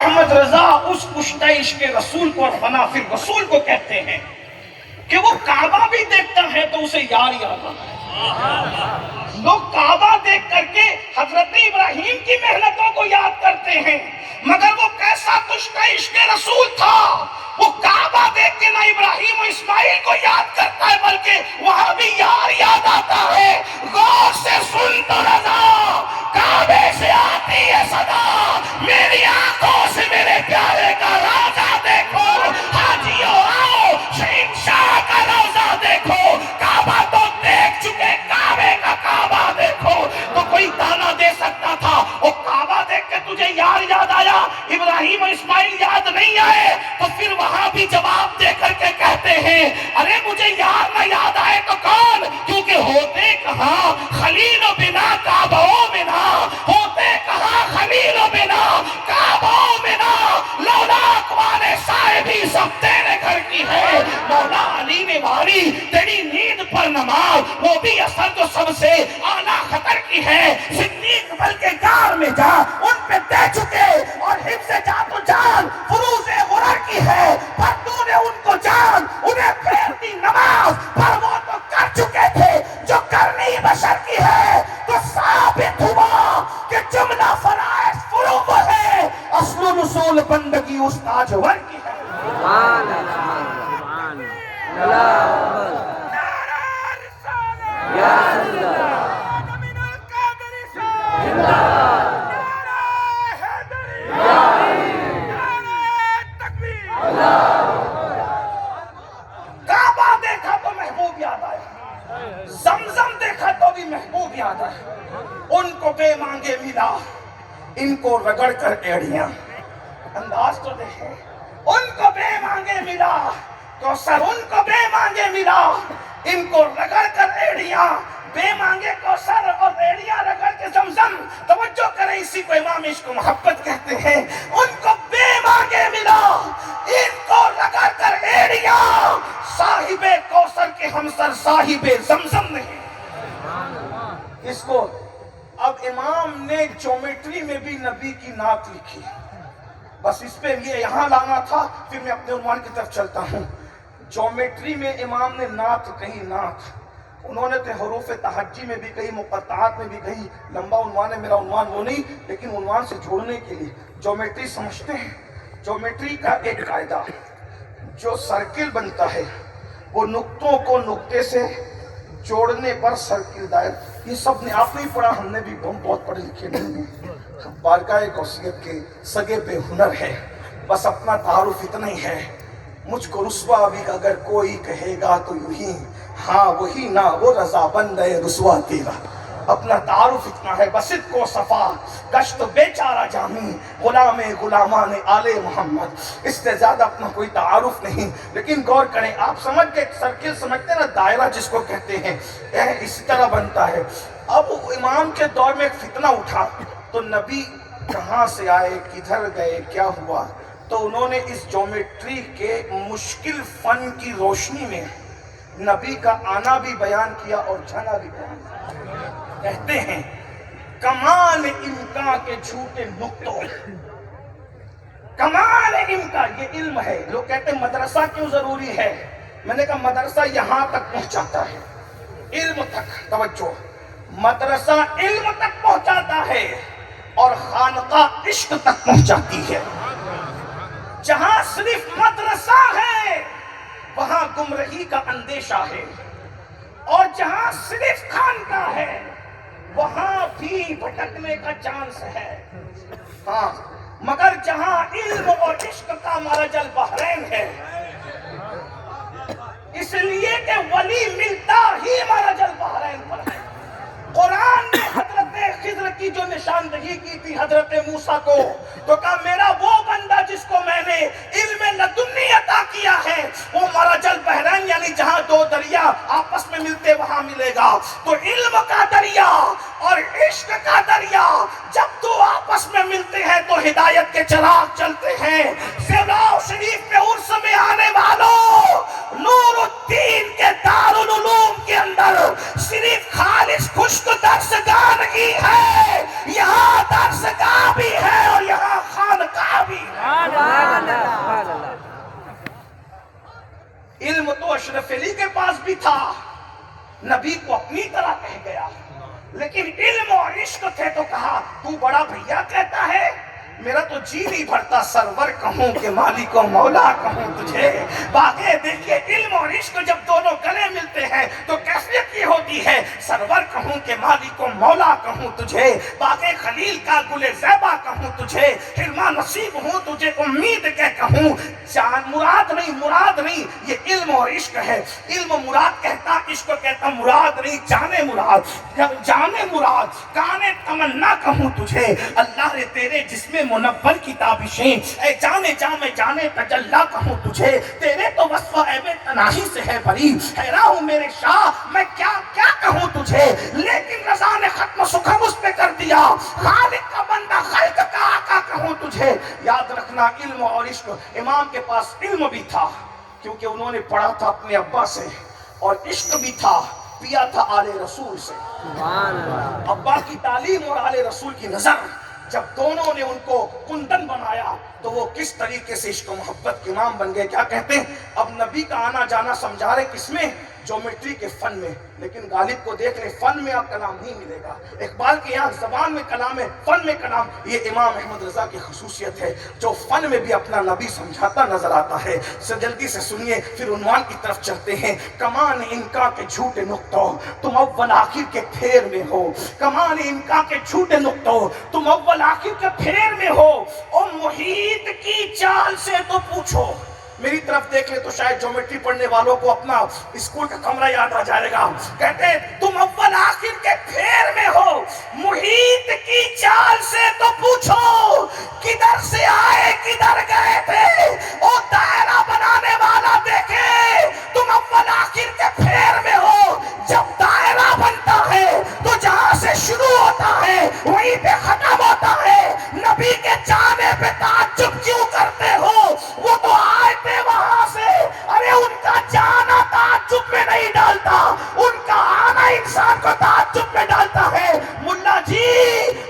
محمد رضا اس کشتہ عشق رسول کو اور فنا فی رسول کو کہتے ہیں کہ وہ کعبہ بھی دیکھتا ہے تو اسے یاد آتا ہے. لوگ کعبہ دیکھ کر کے حضرت ابراہیم کی محنتوں کو یاد کرتے ہیں، مگر وہ کیسا کشتہ عشق رسول تھا، وہ کعبہ دیکھ کے نہ ابراہیم و اسماعیل کو یاد کرتا ہے بلکہ وہاں بھی یاد آتا ہے. غور سے سن تو رضا، کعبے سے آتی ہے صدا، میری آنکھوں سے میرے پیارے کا روضہ دیکھو، حاجیوں آؤ شہنشاہ کا روضہ دیکھو. کعبہ تو دیکھ چکے، کعبے کا کعبہ دیکھو. تو کوئی تانا دے سکتا تھا وہ کعبہ دیکھ کے تجھے یاد آیا، ابراہیم و اسماعیل یاد نہیں آئے؟ تو پھر وہاں بھی جواب دے کر کے کہتے ہیں ارے مجھے یاد آئے تو کون، کیونکہ ہوتے کہاں خلیل و بنا کعبہ بنا، ہوتے کہاں خلیل و بنا کعبہ بنا، لولا اقوال صاحبی سب تیرے گھر کی ہے. مولا علی نے ماری تیری نیند پر نماز، وہ بھی اثر جو سب سے اعلیٰ خطر کی ہے. صدیق بلکہ گار میں جا ان پہ دے چکے، اور حفظ جات و جان فروز غرر کی ہے، پر تو نے ان کو جان انہیں پھیر دی نماز، پر وہ تو کر چکے تھے جو کرنی بشر کی ہے. تو ثابت ہوا کہ جملہ فرائض فروغ ہے، اصل و نصول بندگی اس تاجور کی ہے. کعبہ دیکھا تو محبوب یاد آیا، زمزم دیکھا تو بھی محبوب یاد آیا. ان کو بے مانگے ملا، ان کو رگڑ کر ایڑیاں. انداز تو دیکھیں، ان کو بے مانگے ملا کوثر، ان کو بے مانگے ملا، ان کو رگڑ کر ایڑیاں. بے مانگے کوثر اور ایڑیاں رگڑ کے زمزم. توجہ کریں، اسی کو امام عشق و محبت کہتے ہیں. ان کو بے مانگے ملا، ان کو رگڑ کر ایڑیاں. صاحب کوثر کے ہمسر صاحب زمزم نہیں. اس کو اب امام نے جیومیٹری میں بھی نبی کی نعت لکھی، بس اس پہ یہ یہاں لانا تھا، پھر میں اپنے عنوان کی طرف چلتا ہوں. جیومیٹری میں امام نے نعت کہی، نعت. انہوں نے تو حروف تہجی میں بھی کہی، مقطعات میں بھی کہی. لمبا عنوان ہے، میرا عنوان وہ نہیں، لیکن عنوان سے جوڑنے کے لیے جیومیٹری سمجھتے ہیں. جیومیٹری کا ایک قاعدہ، جو سرکل بنتا ہے وہ نقطوں کو نقطے سے جوڑنے پر سرکل دائر. یہ سب نے آپ نہیں پڑھا، ہم نے بھی بہت پڑھے لکھے نہیں ہیں. بارگاہ غوثیت کے سگے بے ہنر ہے، بس اپنا تعارف اتنا ہی ہے. مجھ کو رسوا بھی اگر کوئی کہے گا تو یوں ہی، ہاں وہی نہ وہ رضا بندے رسوا تیرا. اپنا تعارف اتنا ہے، بس کو صفا گشت بیچارہ جامی، غلام غلامان آل محمد. اس سے زیادہ اپنا کوئی تعارف نہیں. لیکن غور کریں، آپ سمجھ کے سرکل سمجھتے ہیں نا، دائرہ جس کو کہتے ہیں، اسی طرح بنتا ہے. اب امام کے دور میں ایک فتنہ اٹھا، تو نبی کہاں سے آئے، کدھر گئے، کیا ہوا؟ تو انہوں نے اس جیومیٹری کے مشکل فن کی روشنی میں نبی کا آنا بھی بیان کیا اور جانا بھی بیان کیا. کہتے ہیں کمال امکان کے جھوٹے نقطوں، کمال امکان، یہ علم ہے. لوگ کہتے ہیں مدرسہ کیوں ضروری ہے؟ میں نے کہا مدرسہ یہاں تک پہنچاتا ہے، علم تک. توجہ، مدرسہ علم تک پہنچاتا ہے اور خانقاہ عشق تک پہنچاتی ہے. جہاں صرف مدرسہ ہے وہاں گمراہی کا اندیشہ ہے، اور جہاں صرف خانقاہ ہے وہاں بھی بھٹکنے کا چانس ہے. ہاں، مگر جہاں علم اور عشق کا مرج البحرین ہے، اس لیے کہ ولی ملتا ہی مرج البحرین پر ہے. قرآن نے حضرت خضر کی جو نشاندہی کی تھی حضرت موسیٰ کو، تو کہا میرا وہ بندہ جس کو میں نے علم لدنی عطا کیا ہے وہ مرج البحرین، یعنی جہاں دو دریا آپس میں ملتے وہاں ملے گا. تو علم کا دریا اور عشق کا دریا جب دو آپس میں ملتے ہیں تو ہدایت کے چراغ چلتے ہیں. سیلاؤ شریف میں عرس میں آنے والوں، نور الدین کے دارالعلوم کے اندر صرف خالص خشک درسگاہ نہیں ہے، یہاں درسگاہ بھی ہے اور یہاں خانقاہ بھی ہے. اشرف علی کے پاس بھی تھا، نبی کو اپنی طرح کہہ گیا، لیکن علم اور عشق تھے تو کہا تو بڑا بھیا کہتا ہے، میرا تو جی نہیں بھرتا سرور کہوں کہ مالک و مولا کہوں تجھے۔ باقی دیکھیے علم اور عشق جب دونوں گلے ملتے ہیں تو کیفیت یہ ہوتی ہے، سرور کہوں کہ مالک و مولا کہوں تجھے، باقی خلیل کا گل زیبا کہوں تجھے، حرما نصیب ہوں تجھے امید کہ کہوں، جان مراد نہیں، یہ علم اور عشق ہے۔ علم مراد کہتا، عشق کہتا مراد نہیں، جانے مراد کانے تمنا کہوں تجھے، اللہ نے تیرے جسم منور کی تابشیں، اے جانے جا میں جانے تجلا کہوں تجھے، تیرے تو وصف عیب تناہی سے ہے بری، حیران ہوں میرے شاہ میں کیا کہوں تجھے، لیکن رضا نے ختم سخن اس پہ کر دیا، خالق کا بندہ خلق کا آقا کہوں تجھے۔ یاد رکھنا علم اور عشق، امام کے پاس علم بھی تھا کیونکہ انہوں نے پڑھا تھا اپنے ابا سے، اور عشق بھی تھا، پیا تھا آل رسول سے۔ ابا کی تعلیم اور آل رسول کی نظر، جب دونوں نے ان کو کندن بنایا تو وہ کس طریقے سے عشق و محبت کے امام بن گئے۔ کیا کہتے ہیں، اب نبی کا آنا جانا سمجھا رہے کس میں، جیومیٹری کے فن میں، لیکن غالب کو دیکھ لیں فن میں آپ کلام نہیں ملے گا، اقبال کے یہاں زبان میں کلام ہے، فن میں کلام۔ یہ امام احمد رضا کی خصوصیت ہے جو فن میں بھی اپنا نبی سمجھاتا نظر آتا ہے۔ جلدی سے سنیے پھر عنوان کی طرف چلتے ہیں۔ کمان انکا کے جھوٹے نقطوں تم اول آخر کے پھیر میں ہو، کمان انکا کے جھوٹے نقطوں تم اول آخر کے پھیر میں ہو، او محیط کی چال سے تو پوچھو۔ میری طرف دیکھ لے تو شاید جیومیٹری پڑھنے والوں کو اپنا اسکول کا کمرہ یاد آ جائے گا۔ کہتے ہیں تم اول آخر کے پھیر میں ہو، محیط کی چال سے تو پوچھو، کدھر سے آئے کدھر گئے تھے، او دائرہ بنانے والا دیکھے تم اول آخر کے پھیر میں ہو۔ جب دائرہ بنتا ہے تو جہاں سے شروع ہوتا ہے وہیں پہ ختم ہوتا ہے۔ نبی کے جانے پہ تعجب کیوں کرتے ہو، وہ تو آئے تھے وہاں سے، ارے ان کا جانا تعجب میں نہیں ڈالتا، ان کا آنا انسان کو تعجب میں ڈالتا ہے۔ ملا جی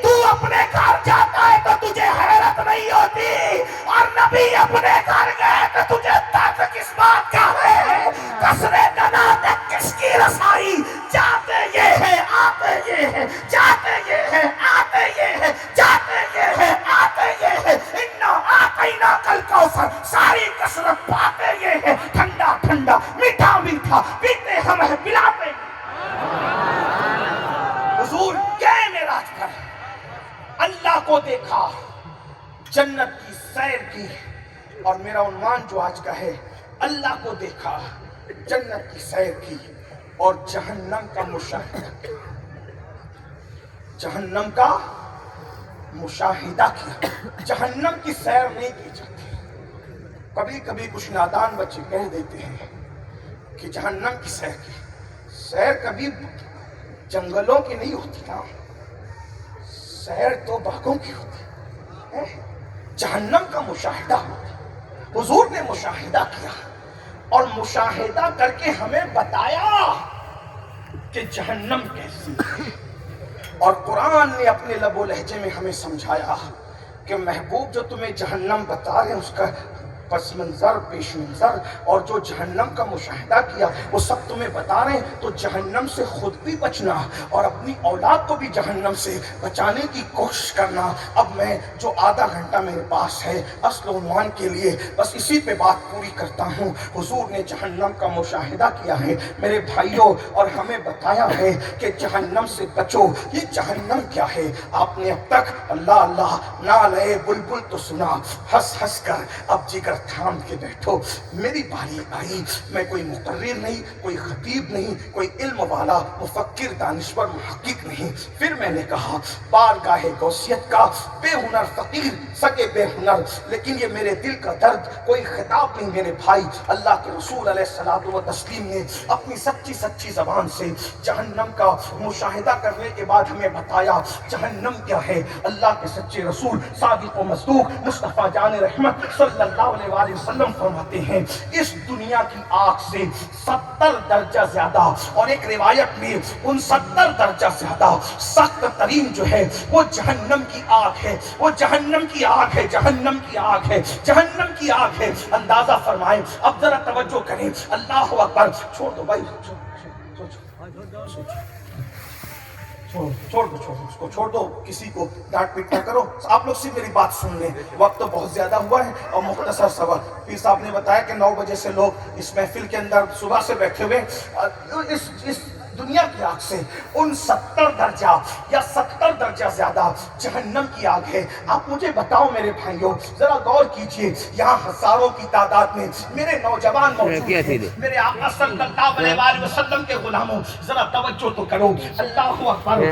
تو اپنے گھر جاتا ہے تو تجھے حیرت نہیں ہوتی، اور نبی اپنے گھر گئے تو تجھے درد کس بات کا ہے، کسرے جنا تک کس کی رسائی، جاتے یہ ہے آتے یہ ہے، جاتے یہ ہے آتے یہ ہے، جاتے یہ ہے آتے یہ ہے، انا آتینا کل کوثر، ساری کثرت پاتے یہ ہے، ٹھنڈا ٹھنڈا میٹھا میٹھا پیتے ہم ہیں پلاتے ہیں۔ حضور گئے معراج پر، اللہ کو دیکھا، جنت کی سیر کی، اور میرا عنوان جو آج کا ہے، اللہ کو دیکھا، جنت کی سیر کی، اور جہنم کا مشاہدہ کیا، جہنم کا مشاہدہ کیا۔ جہنم کی سیر نہیں کی جاتی۔ کبھی کبھی کچھ نادان بچے کہہ دیتے ہیں کہ جہنم کی سیر کی، سیر کبھی جنگلوں کی نہیں ہوتی نا، سیر تو باغوں کی ہوتی ہے، جہنم کا مشاہدہ ہوتا۔ حضور نے مشاہدہ کیا اور مشاہدہ کر کے ہمیں بتایا کہ جہنم کیسی ہے، اور قرآن نے اپنے لب و لہجے میں ہمیں سمجھایا کہ محبوب جو تمہیں جہنم بتا رہے ہیں اس کا پس منظر پیش منظر اور جو جہنم کا مشاہدہ کیا وہ سب تمہیں بتا رہے ہیں، تو جہنم سے خود بھی بچنا اور اپنی اولاد کو بھی جہنم سے بچانے کی کوشش کرنا۔ اب میں جو آدھا گھنٹہ میرے پاس ہے اصل عنوان کے لیے بس اسی پہ بات پوری کرتا ہوں۔ حضور نے جہنم کا مشاہدہ کیا ہے میرے بھائیوں، اور ہمیں بتایا ہے کہ جہنم سے بچو۔ یہ جہنم کیا ہے؟ آپ نے اب تک اللہ اللہ نالے بلبل تو سنا، ہنس ہنس کر اب جگر تھام کے بیٹھو، میری باری آئی۔ میں کوئی مقرر نہیں، کوئی خطیب نہیں، کوئی علم والا مفکر دانشور محقق نہیں۔ پھر میں نے کہا بارگاہ غوثیت کا بے ہنر فقیر سگے بے ہنر، لیکن یہ میرے دل کا درد، کوئی خطاب نہیں میرے بھائی۔ اللہ کے رسول علیہ الصلوۃ والتسلیم نے اپنی سچی سچی زبان سے جہنم کا مشاہدہ کرنے کے بعد ہمیں بتایا جہنم کیا ہے۔ اللہ کے سچے رسول صادق و مصدوق مصطفیٰ جان رحمت صلی اللہ علیہ علیہ وسلم فرماتے ہیں اس دنیا کی آگ سے 70 درجہ زیادہ، اور ایک روایت میں ان 70 درجہ زیادہ سخت ترین جو ہے وہ جہنم کی آگ ہے، وہ جہنم کی آگ ہے، جہنم کی آگ ہے، جہنم کی آگ ہے۔ اندازہ فرمائیں، اب ذرا توجہ کریں، اللہ اکبر۔ چھوڑ دو بھائی، چھوڑ دو اس کو، چھوڑ دو، کسی کو ڈانٹ پیٹ نہ کرو، آپ لوگ صرف میری بات سن لیں، وقت تو بہت زیادہ ہوا ہے اور مختصر سوال۔ پیر صاحب نے بتایا کہ 9 بجے سے لوگ اس محفل کے اندر صبح سے بیٹھے ہوئے، اس دنیا کی آگ سے ان 70 درجہ یا 70 درجہ زیادہ جہنم کی آگ ہے۔ آپ مجھے بتاؤ میرے بھائیوں، ذرا غور کیجئے، یہاں ہزاروں کی تعداد میں میرے نوجوان موجود ہیں، میرے آقا صلی اللہ علیہ وسلم کے غلاموں، ذرا توجہ تو کرو، اللہ اکبر۔